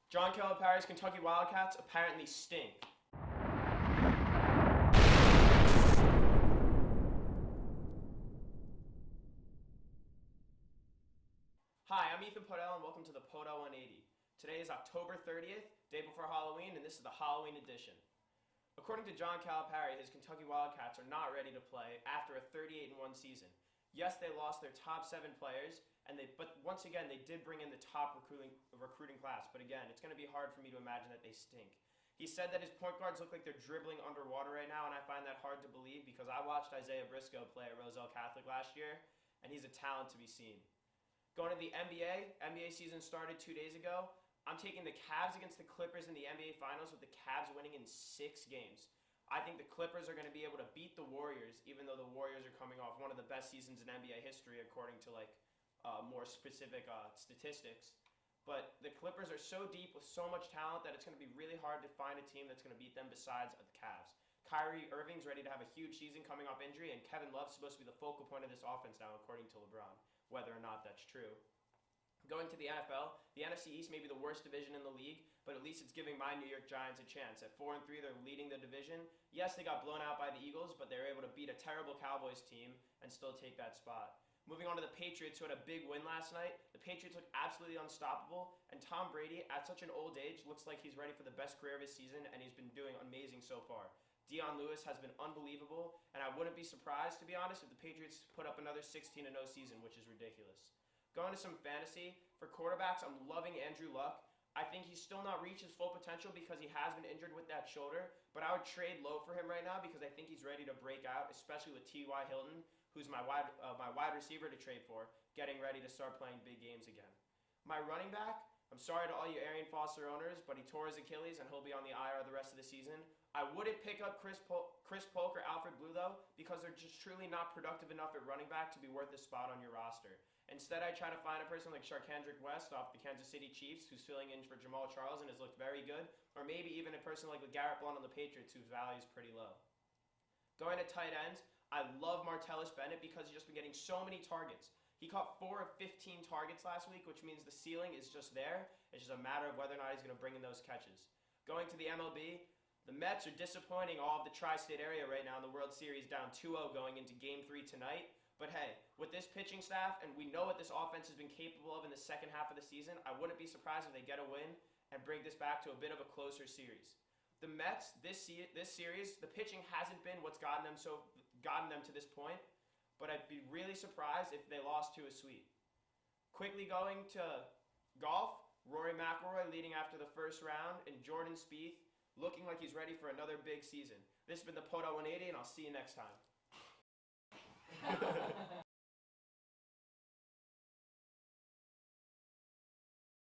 John Calipari's Kentucky Wildcats apparently stink. Hi, I'm Ethan Podell and welcome to the Podell180. Today is October 30th, day before Halloween, and this is the Halloween edition. According to John Calipari, his Kentucky Wildcats are not ready to play after a 38-1 season. Yes, they lost their top 7 players, but once again, they did bring in the top recruiting class. But again, it's going to be hard for me to imagine that they stink. He said that his point guards look like they're dribbling underwater right now, and I find that hard to believe because I watched Isaiah Briscoe play at Roselle Catholic last year, and he's a talent to be seen. Going to the NBA season started 2 days ago. I'm taking the Cavs against the Clippers in the NBA Finals with the Cavs winning in 6 games. I think the Clippers are going to be able to beat the Warriors, even though the Warriors are coming off one of the best seasons in NBA history, according to more specific statistics. But the Clippers are so deep with so much talent that it's going to be really hard to find a team that's going to beat them besides the Cavs. Kyrie Irving's ready to have a huge season coming off injury, and Kevin Love's supposed to be the focal point of this offense now, according to LeBron, whether or not that's true. Going to the NFL, the NFC East may be the worst division in the league, but at least it's giving my New York Giants a chance. At 4-3, they're leading the division. Yes, they got blown out by the Eagles, but they were able to beat a terrible Cowboys team and still take that spot. Moving on to the Patriots, who had a big win last night. The Patriots look absolutely unstoppable, and Tom Brady, at such an old age, looks like he's ready for the best career of his season, and he's been doing amazing so far. Dion Lewis has been unbelievable, and I wouldn't be surprised, to be honest, if the Patriots put up another 16-0 season, which is ridiculous. Going to some fantasy, for quarterbacks, I'm loving Andrew Luck. I think he's still not reached his full potential because he has been injured with that shoulder, but I would trade low for him right now because I think he's ready to break out, especially with T.Y. Hilton, who's my wide receiver to trade for, getting ready to start playing big games again. My running back, I'm sorry to all you Arian Foster owners, but he tore his Achilles and he'll be on the IR the rest of the season. I wouldn't pick up Chris Polk or Alfred Blue, though, because they're just truly not productive enough at running back to be worth a spot on your roster. Instead, I try to find a person like Sharkhandrick West off the Kansas City Chiefs, who's filling in for Jamal Charles and has looked very good, or maybe even a person like Garrett Blount on the Patriots, whose value is pretty low. Going to tight ends, I love Martellus Bennett because he's just been getting so many targets. He caught 4 of 15 targets last week, which means the ceiling is just there. It's just a matter of whether or not he's going to bring in those catches. Going to the MLB, the Mets are disappointing all of the tri-state area right now in the World Series, down 2-0 going into Game 3 tonight. But hey, with this pitching staff, and we know what this offense has been capable of in the second half of the season, I wouldn't be surprised if they get a win and bring this back to a bit of a closer series. The Mets, this series, the pitching hasn't been what's gotten them to this point, but I'd be really surprised if they lost to a sweep. Quickly going to golf, Rory McIlroy leading after the first round, and Jordan Spieth looking like he's ready for another big season. This has been the Podell180, and I'll see you next time.